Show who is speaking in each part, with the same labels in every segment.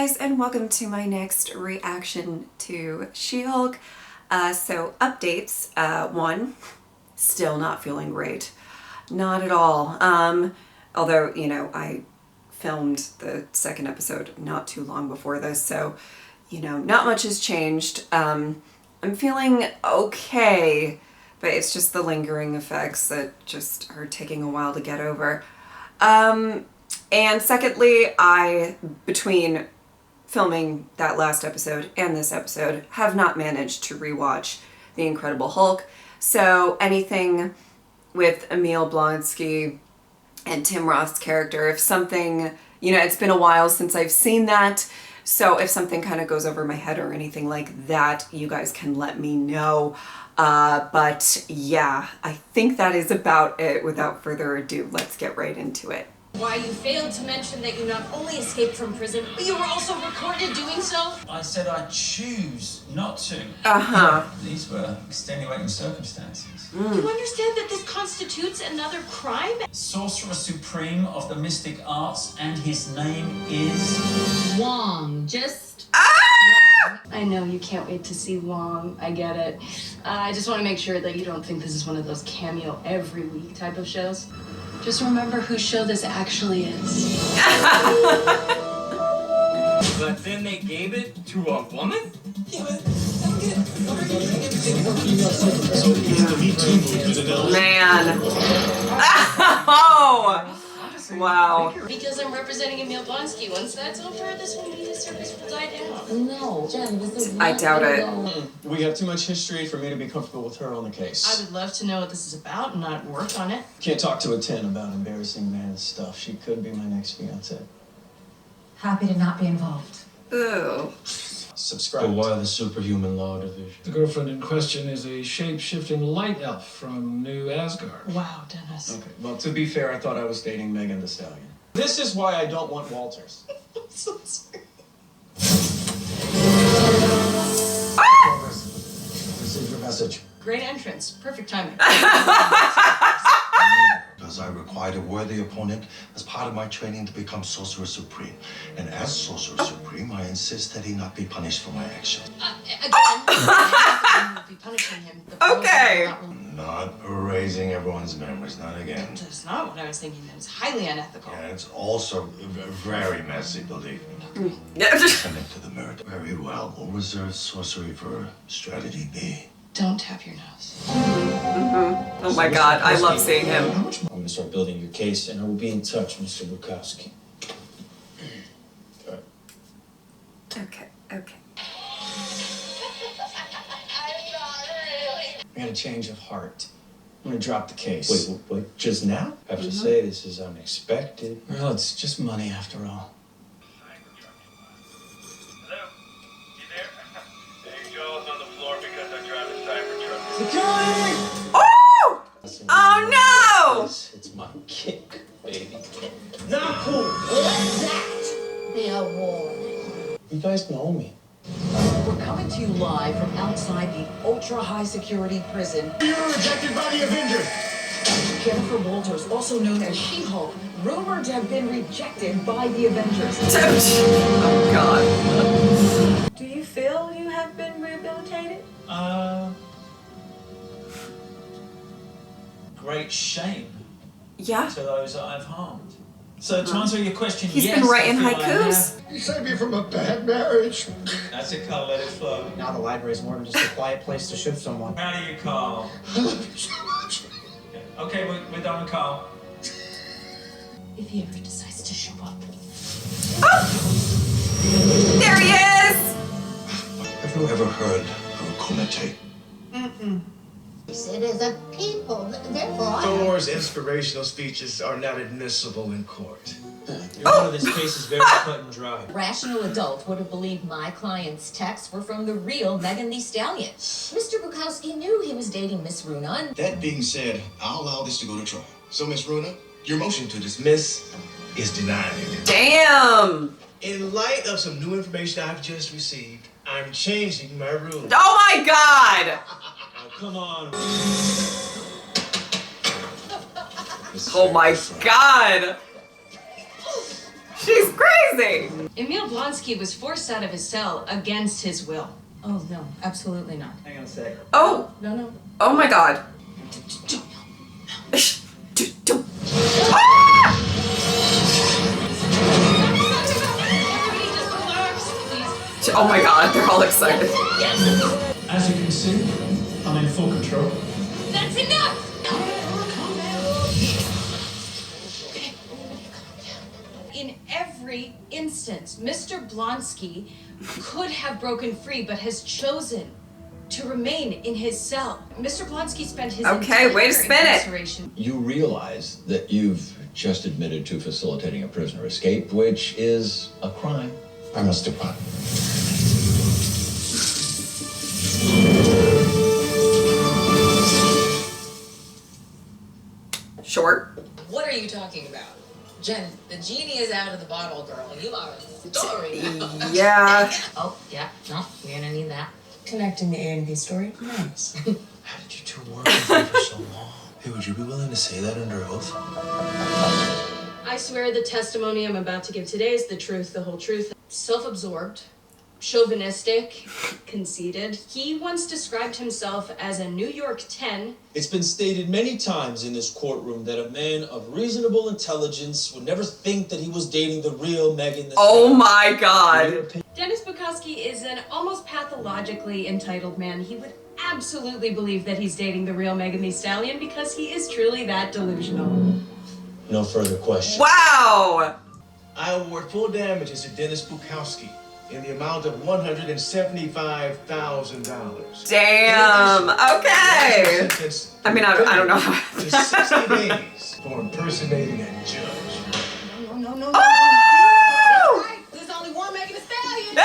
Speaker 1: guys, and welcome to my next reaction to She-Hulk. So updates, one, still not feeling great. Not at all. Although, you know, I filmed the second episode not too long before this, so, you know, not much has changed. I'm feeling okay, but it's just the lingering effects that just are taking a while to get over. And secondly, between filming that last episode and this episode, have not managed to rewatch The Incredible Hulk. So anything with Emil, Blonsky, and Tim Roth's character, if something, you know, it's been a while since I've seen that, so if something kind of goes over my head or anything like that, you guys can let me know. But yeah, I think that is about it. Without further ado, let's get right into it.
Speaker 2: Why, you failed to mention that you not only escaped from prison, but you were also recorded doing so?
Speaker 3: I said I choose not to.
Speaker 1: Uh-huh.
Speaker 3: These were extenuating circumstances.
Speaker 2: Do you understand that this constitutes another crime?
Speaker 3: Sorcerer Supreme of the Mystic Arts, and his name is...
Speaker 2: Wong. Just...
Speaker 1: Ah!
Speaker 2: I know, you can't wait to see Wong. I get it. I just want to make sure that you don't think this is one of those cameo every week type of shows. Just remember whose show this actually is.
Speaker 4: But then they gave it to a woman? Yeah, but
Speaker 1: Man. Oh! Wow.
Speaker 2: Because I'm representing Emil Blonsky. Once that's over, this whole media circus will die down.
Speaker 5: No, Jen, this is
Speaker 1: I doubt it.
Speaker 4: we have too much history for me to be comfortable with her on the case.
Speaker 2: I would love to know what this is about and not work on it.
Speaker 4: Can't talk to a 10 about embarrassing man stuff. She could be my next fiance.
Speaker 5: happy to not be involved.
Speaker 1: Ooh.
Speaker 4: Subscribe.
Speaker 6: But why the superhuman law division?
Speaker 7: The girlfriend in question is a shape-shifting light elf from New Asgard.
Speaker 2: Wow, Dennis.
Speaker 4: Okay, well, to be fair, I thought I was dating Megan Thee Stallion. This is why I don't want Walters.
Speaker 2: I'm so sorry.
Speaker 6: Receive your message.
Speaker 2: Great entrance. Perfect timing.
Speaker 6: Because I required a worthy opponent as part of my training to become Sorcerer Supreme. And as Sorcerer Supreme, I insist that he not be punished for my actions.
Speaker 2: Again, I will be punishing him. The
Speaker 1: Okay.
Speaker 6: Not erasing everyone's memories, not again.
Speaker 2: That's not what I was thinking. That is highly unethical.
Speaker 6: And it's also very messy, believe me.
Speaker 1: Yeah.
Speaker 6: Send it to the murder. Very well. We'll reserve sorcery for strategy B.
Speaker 2: Don't tap your nose.
Speaker 1: Oh my god, I love seeing him.
Speaker 6: How much
Speaker 8: I'm going to start building your case, and I will be in touch, Mr. Bukowski.
Speaker 1: Okay, okay.
Speaker 4: I got a change of heart. I'm gonna drop the case.
Speaker 8: Wait, what? Just now? I have to say, this is unexpected.
Speaker 4: Well, it's just money after all.
Speaker 9: Hello? You there? Hey, Joel's on the floor because I drive a Cybertruck.
Speaker 4: Security!
Speaker 1: Oh!
Speaker 8: Listen,
Speaker 1: Oh no!
Speaker 8: It's my kick, baby.
Speaker 4: Not cool!
Speaker 5: Let that be a warning.
Speaker 8: You guys know me.
Speaker 10: We're coming to you live from outside the ultra-high security prison.
Speaker 6: You were rejected by the Avengers!
Speaker 10: Jennifer Walters, also known as She-Hulk, rumored to have been rejected by the Avengers.
Speaker 1: Oh god.
Speaker 10: Do you feel you have been rehabilitated?
Speaker 3: Great shame
Speaker 1: Yeah.
Speaker 3: to those that I've harmed. So to answer your question,
Speaker 1: He's
Speaker 3: yes,
Speaker 1: been writing
Speaker 3: I feel I
Speaker 1: haikus.
Speaker 6: You saved me from a bad marriage.
Speaker 3: have. That's it, Carl. Let it flow.
Speaker 11: Now the library is more than just a quiet place to shoot someone.
Speaker 3: Proud of you, Carl.
Speaker 6: I love you so much.
Speaker 3: Okay, we're done with Carl.
Speaker 2: If he ever decides to show up.
Speaker 1: There he is!
Speaker 6: Have you ever heard of a kumite?
Speaker 5: It is a people, therefore
Speaker 12: Thor's inspirational speeches are not admissible in court.
Speaker 8: Your one of this case is very cut and dry.
Speaker 10: Rational adult would have believed my client's texts were from the real Megan Thee Stallion.
Speaker 5: Mr. Bukowski knew he was dating Miss Runa.
Speaker 12: That being said, I'll allow this to go to trial. So, Miss Runa, your motion to dismiss is denied.
Speaker 1: Damn!
Speaker 12: In light of some new information I've just received, I'm changing my rules.
Speaker 1: Oh my god!
Speaker 8: Oh, come on.
Speaker 1: Oh my god! She's crazy.
Speaker 2: Emil Blonsky was forced out of his cell against his will. Oh, no, absolutely not.
Speaker 11: Hang on a sec.
Speaker 1: Oh.
Speaker 2: No.
Speaker 1: Oh my God. Oh my God, they're all excited.
Speaker 7: As you can see, I'm in full control.
Speaker 2: That's enough! In every instance, Mr. Blonsky could have broken free, but has chosen to remain in his cell. Mr. Blonsky spent his
Speaker 1: Okay, way to spin it.
Speaker 4: You realize that you've just admitted to facilitating a prisoner escape, which is a crime.
Speaker 6: I must depart.
Speaker 1: Short.
Speaker 10: What are you talking about? Jen, the genie is out of the bottle, girl. You are a story now.
Speaker 1: Yeah.
Speaker 10: Oh, yeah. No, we're gonna need that. Connecting the A and B story? Nice.
Speaker 8: How did you two work with me for so long? Hey, would you be willing to say that under oath?
Speaker 2: I swear the testimony I'm about to give today is the truth, the whole truth. Self-absorbed, chauvinistic, conceited. He once described himself as a New York 10.
Speaker 8: It's been stated many times in this courtroom that a man of reasonable intelligence would never think that he was dating the real Megan Thee
Speaker 1: Oh
Speaker 8: Stallion.
Speaker 1: my God.
Speaker 2: Dennis Bukowski is an almost pathologically entitled man. He would absolutely believe that he's dating the real Megan Thee Stallion because he is truly that delusional.
Speaker 8: No further questions.
Speaker 1: Wow.
Speaker 12: I award full damages to Dennis Bukowski in the amount of $175,000.
Speaker 1: Damn. Okay. I mean, I don't know how.
Speaker 12: To 60 days for impersonating a judge.
Speaker 10: No.
Speaker 1: Oh!
Speaker 10: There's only one Megan Thee Stallion.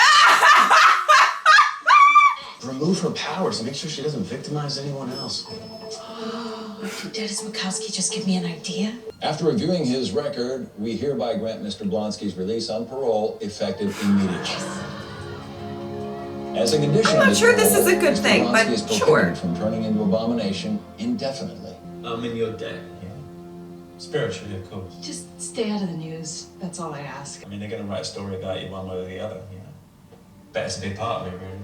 Speaker 8: Remove her powers and make sure she doesn't victimize anyone else.
Speaker 10: Did Dennis Bukowski just give me an idea?
Speaker 4: After reviewing his record, we hereby grant Mr. Blonsky's release on parole effective immediately. As a condition
Speaker 1: I'm not
Speaker 4: of his
Speaker 1: sure this
Speaker 4: parole,
Speaker 1: is a good
Speaker 4: Mr.
Speaker 1: thing,
Speaker 4: Blonsky
Speaker 1: but
Speaker 4: is
Speaker 1: sure.
Speaker 4: prohibited from turning into abomination indefinitely.
Speaker 3: I'm in your debt, yeah. Spiritually, of course.
Speaker 2: Just stay out of the news. That's all I ask.
Speaker 3: I mean, they're going to write a story about you one way or the other, you know. Better to be part of it, really.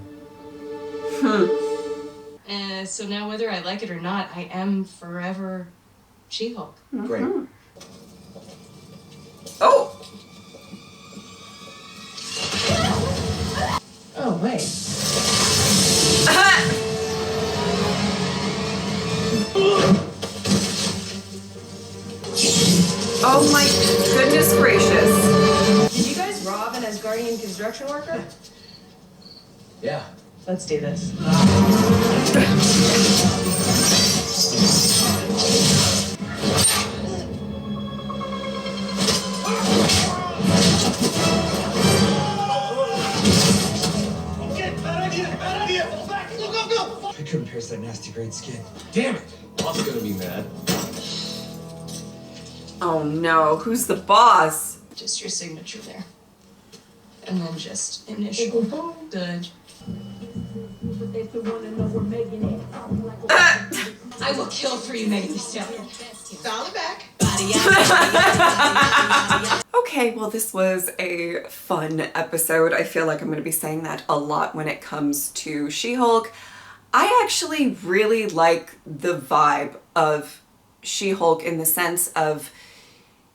Speaker 2: So now whether I like it or not, I am forever She-Hulk.
Speaker 11: Great.
Speaker 1: Oh.
Speaker 10: Oh, wait.
Speaker 1: Oh my goodness gracious.
Speaker 2: Did you guys rob an Asgardian construction worker?
Speaker 8: Yeah.
Speaker 2: Let's do this.
Speaker 11: I couldn't pierce that nasty green skin.
Speaker 8: Damn it! Bob's gonna be mad.
Speaker 1: Oh no, who's the boss?
Speaker 2: Just your signature there. And then just initial. Good. I will kill for you, Megan Thee Stallion.
Speaker 10: Dial it back.
Speaker 1: Okay, well this was a fun episode. I feel like I'm going to be saying that a lot when it comes to She-Hulk. I actually really like the vibe of She-Hulk in the sense of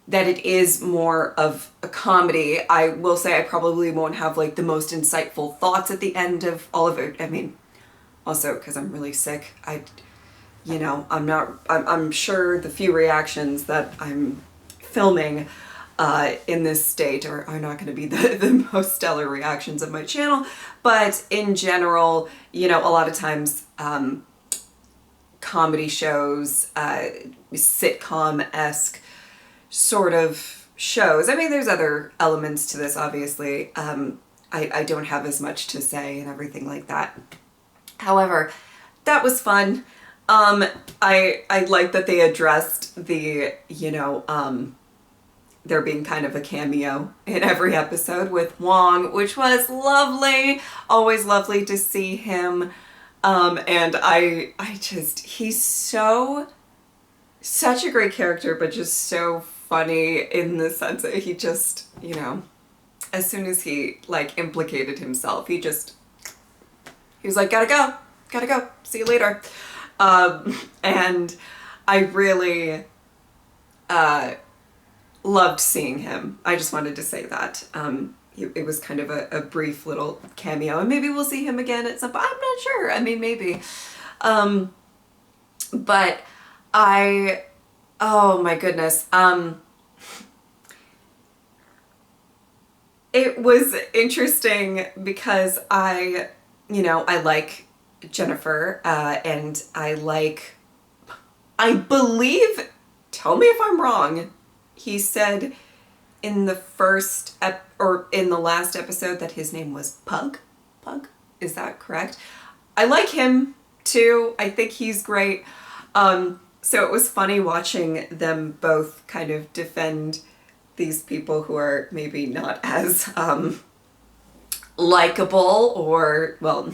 Speaker 1: that it is more of a comedy. I will say I probably won't have like the most insightful thoughts at the end of all of it. I mean, also because I'm really sick, I'm sure the few reactions that I'm filming in this state are not going to be the most stellar reactions of my channel, but in general, a lot of times comedy shows, sitcom-esque sort of shows. I mean, there's other elements to this, obviously. I don't have as much to say and everything like that. However, that was fun. I like that they addressed the, there being kind of a cameo in every episode with Wong, which was lovely. Always lovely to see him. And he's such a great character, but just so funny in the sense that he just, as soon as he like implicated himself, he was like, gotta go, see you later. And I really loved seeing him. I just wanted to say that. It was kind of a brief little cameo, and maybe we'll see him again at some point. I'm not sure. I mean, maybe. But oh my goodness. It was interesting because I like Jennifer, and I believe, tell me if I'm wrong, he said in the in the last episode that his name was Pug? Is that correct? I like him too. I think he's great. So it was funny watching them both kind of defend these people who are maybe not as likable, or, well,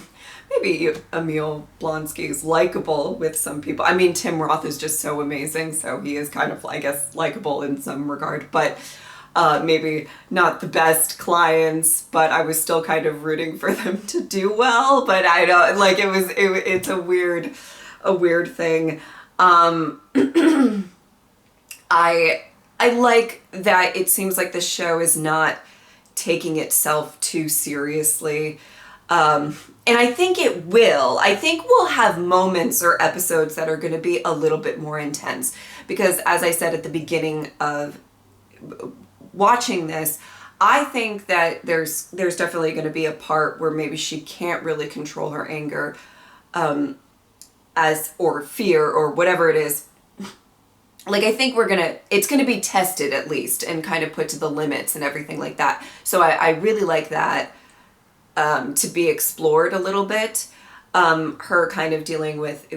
Speaker 1: maybe Emil Blonsky is likable with some people. I mean, Tim Roth is just so amazing, so he is kind of, I guess, likable in some regard, but maybe not the best clients, but I was still kind of rooting for them to do well. But I don't, like, it's a weird thing. I like that it seems like the show is not taking itself too seriously. And I think it will. I think we'll have moments or episodes that are going to be a little bit more intense. Because as I said at the beginning of watching this, I think that there's definitely going to be a part where maybe she can't really control her anger, or fear, or whatever it is. Like, I think it's gonna be tested at least, and kind of put to the limits and everything like that. So I really like that, to be explored a little bit. Her kind of dealing with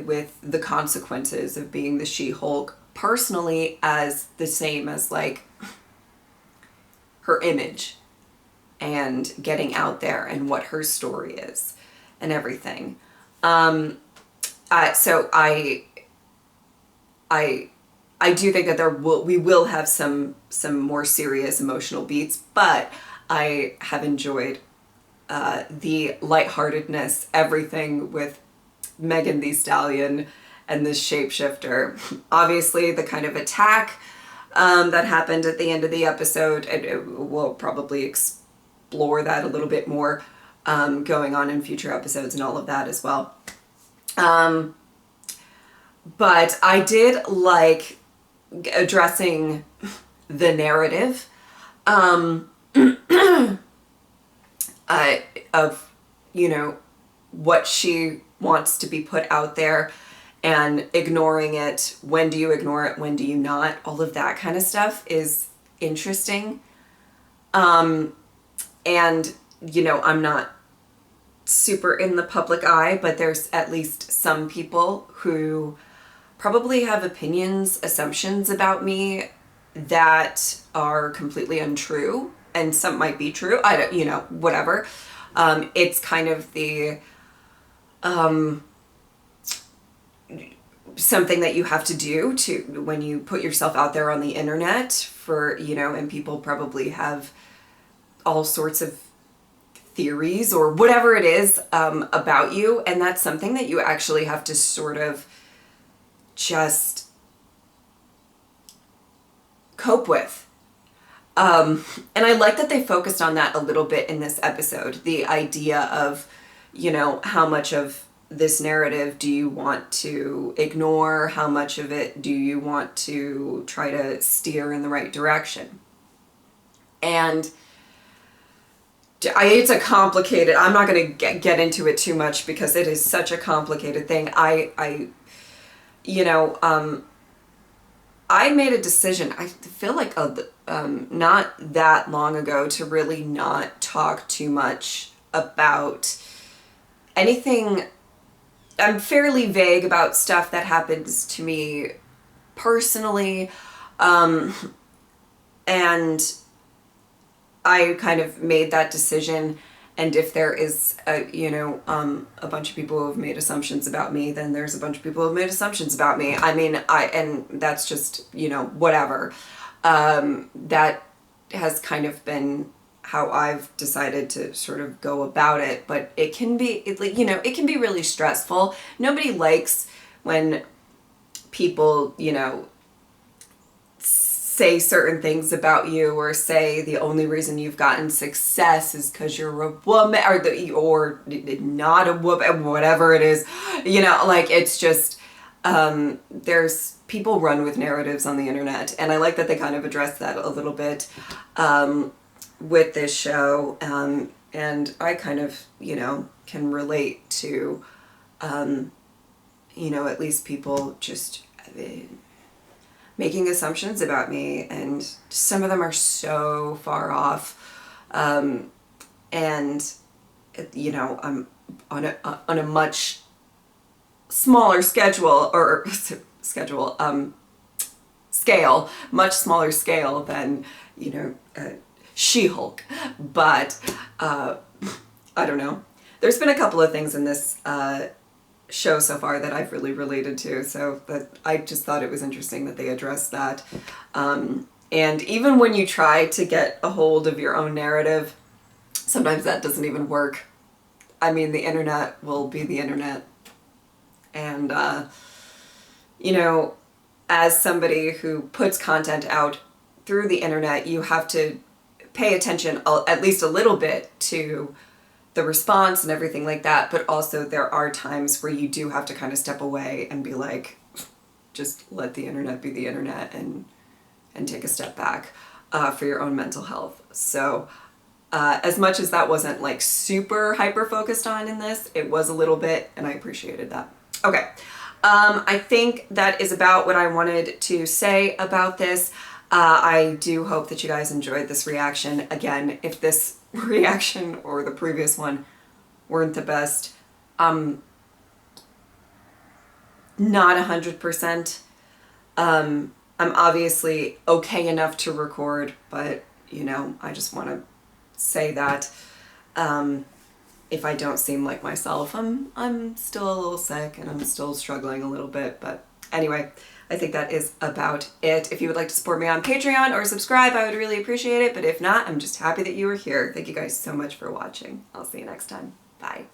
Speaker 1: the consequences of being the She-Hulk personally, as the same as like her image and getting out there and what her story is and everything. So I do think that we will have some more serious emotional beats, but I have enjoyed the lightheartedness, everything with Megan Thee Stallion and this shapeshifter. Obviously, the kind of attack that happened at the end of the episode, and we'll probably explore that a little bit more going on in future episodes and all of that as well. But I did like addressing the narrative of, what she wants to be put out there, and ignoring it. When do you ignore it? When do you not? All of that kind of stuff is interesting. And, I'm not super in the public eye, but there's at least some people who probably have opinions, assumptions about me that are completely untrue, and some might be true. I don't, whatever. It's kind of the something that you have to do when you put yourself out there on the internet for, and people probably have all sorts of theories or whatever it is about you, and that's something that you actually have to sort of just cope with. And I like that they focused on that a little bit in this episode. The idea of, how much of this narrative do you want to ignore? How much of it do you want to try to steer in the right direction? And it's a complicated, I'm not going to get into it too much because it is such a complicated thing. I made a decision, I feel like not that long ago, to really not talk too much about anything. I'm fairly vague about stuff that happens to me personally, and I kind of made that decision. And if there is a bunch of people who have made assumptions about me, then there's a bunch of people who have made assumptions about me. I mean, and that's just, whatever. That has kind of been how I've decided to sort of go about it, but it can be, it can be really stressful. Nobody likes when people, say certain things about you, or say the only reason you've gotten success is because you're a woman, or not a woman, whatever it is. It's just, there's people run with narratives on the internet, and I like that they kind of address that a little bit with this show, and I kind of, can relate to, at least people just making assumptions about me, and some of them are so far off, and I'm on a much smaller scale, much smaller scale than She-Hulk, but I don't know. There's been a couple of things in this show so far that I've really related to, so that I just thought it was interesting that they addressed that. And even when you try to get a hold of your own narrative, sometimes that doesn't even work. I mean, the internet will be the internet. And, as somebody who puts content out through the internet, you have to pay attention at least a little bit to the response and everything like that, but also there are times where you do have to kind of step away and be like, just let the internet be the internet, and take a step back for your own mental health. So as much as that wasn't like super hyper focused on in this, it was a little bit, and I appreciated that. Okay, I think that is about what I wanted to say about this. I do hope that you guys enjoyed this reaction. Again, if this reaction or the previous one weren't the best, not 100%. I'm obviously okay enough to record, but I just want to say that if I don't seem like myself, I'm still a little sick and I'm still struggling a little bit. But anyway, I think that is about it. If you would like to support me on Patreon or subscribe, I would really appreciate it. But if not, I'm just happy that you were here. Thank you guys so much for watching. I'll see you next time. Bye.